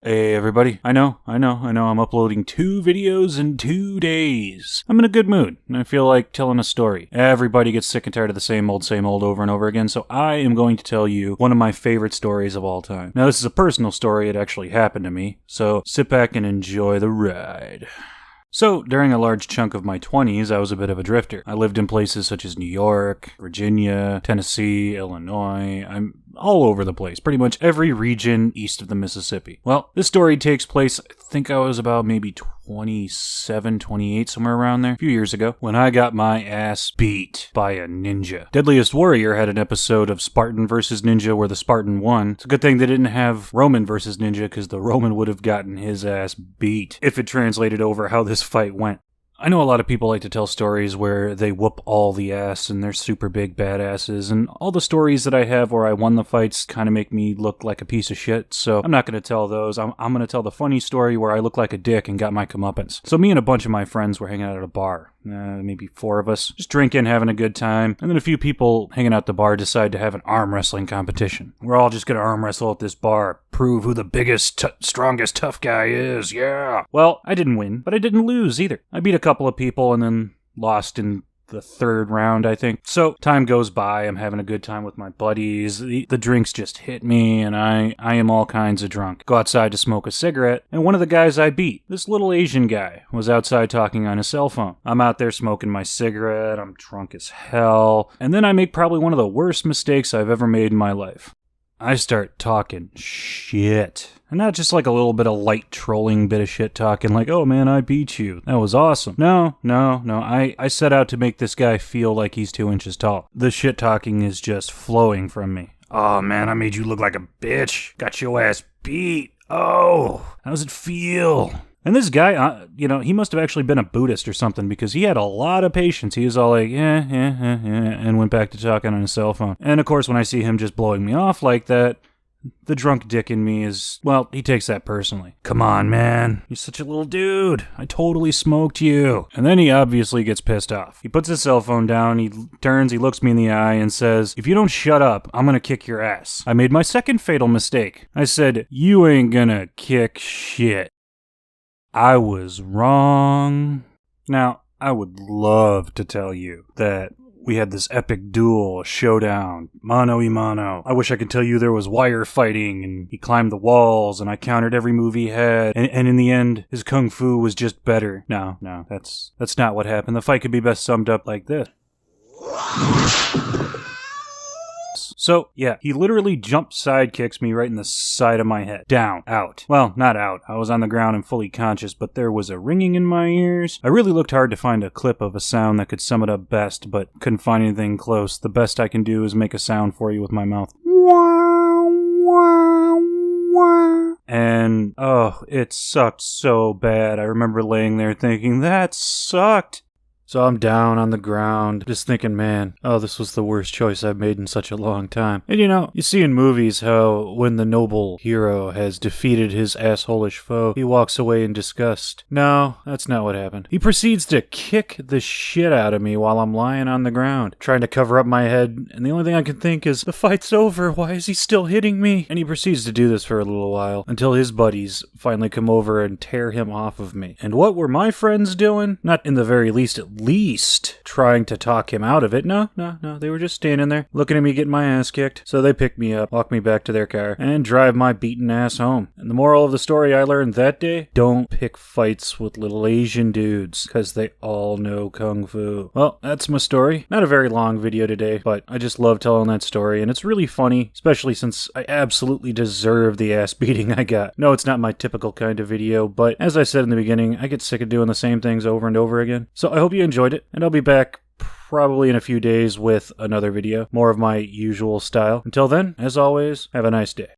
Hey everybody, I know, I'm uploading 2 videos in 2 days. I'm in a good mood, and I feel like telling a story. Everybody gets sick and tired of the same old over and over again, so I am going to tell you one of my favorite stories of all time. Now this is a personal story, it actually happened to me, so sit back and enjoy the ride. So, during a large chunk of my 20s, I was a bit of a drifter. I lived in places such as New York, Virginia, Tennessee, Illinois. I'm all over the place, pretty much every region east of the Mississippi. Well, this story takes place, I think I was about maybe 27, 28, somewhere around there, a few years ago, when I got my ass beat by a ninja. Deadliest Warrior had an episode of Spartan versus Ninja where the Spartan won. It's a good thing they didn't have Roman versus Ninja, because the Roman would have gotten his ass beat if it translated over how this fight went. I know a lot of people like to tell stories where they whoop all the ass and they're super big badasses, and all the stories that I have where I won the fights kind of make me look like a piece of shit, so I'm not going to tell those. I'm going to tell the funny story where I look like a dick and got my comeuppance. So me and a bunch of my friends were hanging out at a bar. Maybe 4 of us, just drinking, having a good time, and then a few people hanging out at the bar decide to have an arm wrestling competition. We're all just gonna arm wrestle at this bar, prove who the biggest, strongest, tough guy is, yeah! Well, I didn't win, but I didn't lose either. I beat a couple of people and then lost in the 3rd round, I think. So, time goes by, I'm having a good time with my buddies, the drinks just hit me, and I am all kinds of drunk. Go outside to smoke a cigarette, and one of the guys I beat, this little Asian guy, was outside talking on his cell phone. I'm out there smoking my cigarette, I'm drunk as hell, and then I make probably one of the worst mistakes I've ever made in my life. I start talking shit. And not just like a little bit of light trolling bit of shit talking like, oh man, I beat you. That was awesome. No. I set out to make this guy feel like he's 2 inches tall. The shit talking is just flowing from me. Oh man, I made you look like a bitch. Got your ass beat. Oh, how's it feel? And this guy, he must have actually been a Buddhist or something, because he had a lot of patience. He was all like, yeah, and went back to talking on his cell phone. And of course, when I see him just blowing me off like that, the drunk dick in me is, well, he takes that personally. Come on, man. You're such a little dude. I totally smoked you. And then he obviously gets pissed off. He puts his cell phone down, he turns, he looks me in the eye and says, if you don't shut up, I'm gonna kick your ass. I made my second fatal mistake. I said, you ain't gonna kick shit. I was wrong. Now, I would love to tell you that we had this epic duel, showdown, mano y mano. I wish I could tell you there was wire fighting, and he climbed the walls, and I countered every move he had, and in the end, his kung fu was just better. No, that's not what happened. The fight could be best summed up like this. So, yeah, he literally jump sidekicks me right in the side of my head. Down. Out. Well, not out. I was on the ground and fully conscious, but there was a ringing in my ears. I really looked hard to find a clip of a sound that could sum it up best, but couldn't find anything close. The best I can do is make a sound for you with my mouth. And, oh, it sucked so bad. I remember laying there thinking, that sucked. So I'm down on the ground, just thinking, man, oh, this was the worst choice I've made in such a long time. And you see in movies how when the noble hero has defeated his asshole-ish foe, he walks away in disgust. No, that's not what happened. He proceeds to kick the shit out of me while I'm lying on the ground, trying to cover up my head, and the only thing I can think is, the fight's over, why is he still hitting me? And he proceeds to do this for a little while, until his buddies finally come over and tear him off of me. And what were my friends doing? Not in the very least, at least trying to talk him out of it. No, they were just standing there, looking at me getting my ass kicked. So they pick me up, walk me back to their car, and drive my beaten ass home. And the moral of the story I learned that day, don't pick fights with little Asian dudes, because they all know kung fu. Well, that's my story. Not a very long video today, but I just love telling that story, and it's really funny, especially since I absolutely deserve the ass beating I got. No, it's not my typical kind of video, but as I said in the beginning, I get sick of doing the same things over and over again. So I hope you enjoyed it, and I'll be back probably in a few days with another video, more of my usual style. Until then, as always, have a nice day.